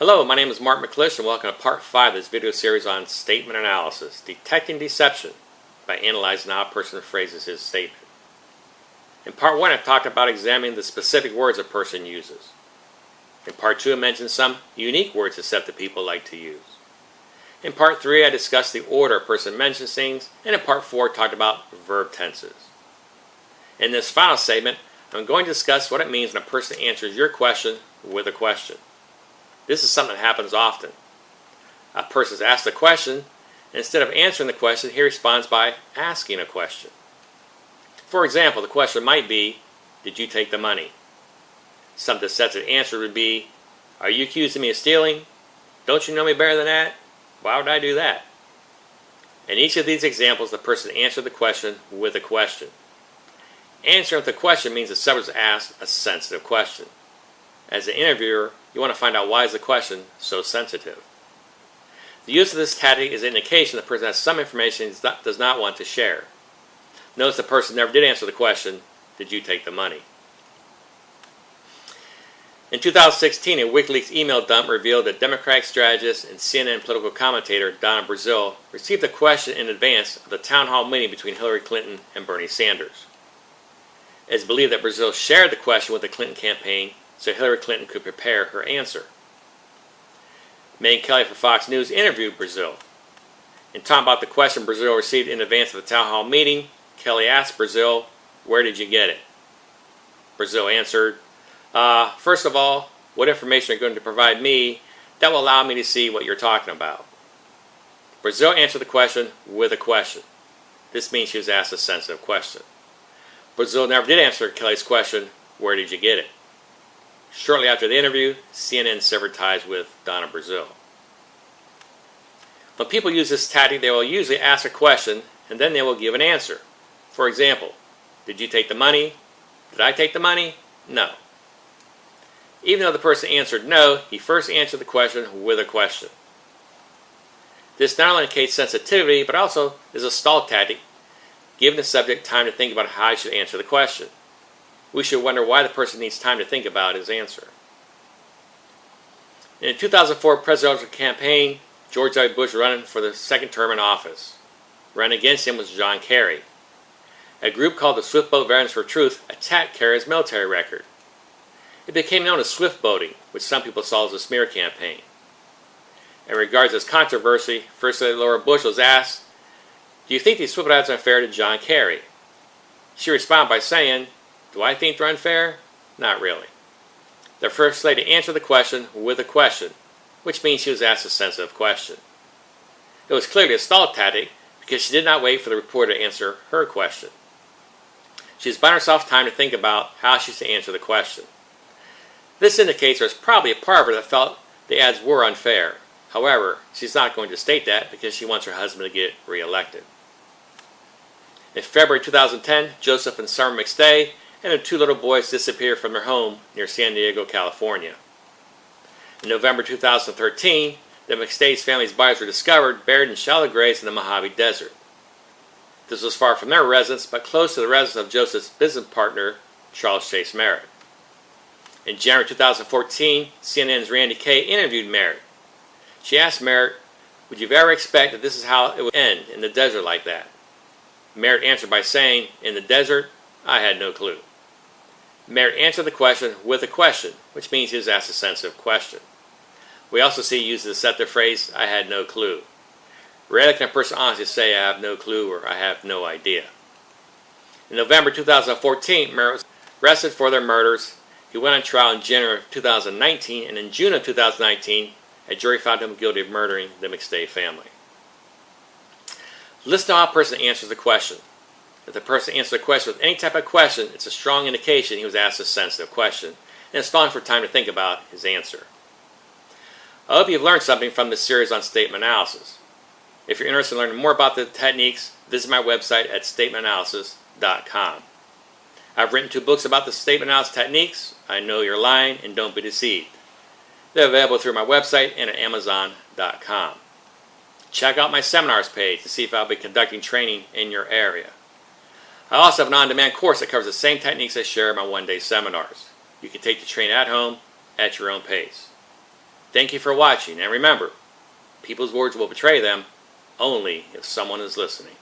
Hello, my name is Mark McClish and welcome to Part 5 of this video series on statement analysis, detecting deception by analyzing how a person phrases his statement. In Part 1, I've talked about examining the specific words a person uses. In Part 2, I mentioned some unique words deceptive people like to use. In Part 3, I discussed the order a person mentions things, and in Part 4, I talked about verb tenses. In this final segment, I'm going to discuss what it means when a person answers your question with a question. This is something that happens often. A person is asked a question, and instead of answering the question, he responds by asking a question. For example, the question might be, did you take the money? Some deceptive answer would be, are you accusing me of stealing? Don't you know me better than that? Why would I do that? In each of these examples, the person answered the question with a question. Answering with a question means the subject is asked a sensitive question. As an interviewer, you want to find out why is the question so sensitive. The use of this tactic is an indication the person has some information he does not want to share. Notice the person never did answer the question, did you take the money? In 2016, a WikiLeaks email dump revealed that Democratic strategist and CNN political commentator Donna Brazile received a question in advance of the town hall meeting between Hillary Clinton and Bernie Sanders. It is believed that Brazile shared the question with the Clinton campaign so Hillary Clinton could prepare her answer. Megyn Kelly for Fox News interviewed Brazile. In talking about the question Brazile received in advance of the town hall meeting, Kelly asked Brazile, where did you get it? Brazile answered, first of all, what information are you going to provide me that will allow me to see what you're talking about? Brazile answered the question with a question. This means she was asked a sensitive question. Brazile never did answer Kelly's question, where did you get it? Shortly after the interview, CNN severed ties with Donna Brazile. When people use this tactic, they will usually ask a question and then they will give an answer. For example, did you take the money? Did I take the money? No. Even though the person answered no, he first answered the question with a question. This not only indicates sensitivity, but also is a stall tactic, giving the subject time to think about how he should answer the question. We should wonder why the person needs time to think about his answer. In the 2004 presidential campaign, George W. Bush was running for the second term in office. Running against him was John Kerry. A group called the Swift Boat Veterans for Truth attacked Kerry's military record. It became known as swift boating, which some people saw as a smear campaign. In regards to this controversy, First Lady Laura Bush was asked, do you think these swift boats are unfair to John Kerry? She responded by saying, do I think they're unfair? Not really. The First Lady answered the question with a question, which means she was asked a sensitive question. It was clearly a stall tactic because she did not wait for the reporter to answer her question. She has buying herself time to think about how she should answer the question. This indicates there was probably a part of her that felt the ads were unfair. However, she's not going to state that because she wants her husband to get reelected. In February 2010, Joseph and Summer McStay and their two little boys disappeared from their home near San Diego, California. In November 2013, the McStay's family's bodies were discovered buried in shallow graves in the Mojave Desert. This was far from their residence, but close to the residence of Joseph's business partner, Charles Chase Merritt. In January 2014, CNN's Randy Kay interviewed Merritt. She asked Merritt, would you ever expect that this is how it would end in the desert like that? Merritt answered by saying, in the desert, I had no clue. Merritt answered the question with a question, which means he was asked a sensitive question. We also see he used the deceptive phrase, I had no clue. Rarely can a person honestly say, I have no clue or I have no idea. In November 2014, Merritt was arrested for their murders. He went on trial in January of 2019, and in June of 2019, a jury found him guilty of murdering the McStay family. Listen to how a person answers the question. If the person answers a question with any type of question, it's a strong indication he was asked a sensitive question, and it's allowing for time to think about his answer. I hope you've learned something from this series on statement analysis. If you're interested in learning more about the techniques, visit my website at StatementAnalysis.com. I've written 2 books about the statement analysis techniques, I Know You're Lying and Don't Be Deceived. They're available through my website and at Amazon.com. Check out my seminars page to see if I'll be conducting training in your area. I also have an on-demand course that covers the same techniques I share in my one-day seminars. You can take the training at home at your own pace. Thank you for watching, and remember, people's words will betray them only if someone is listening.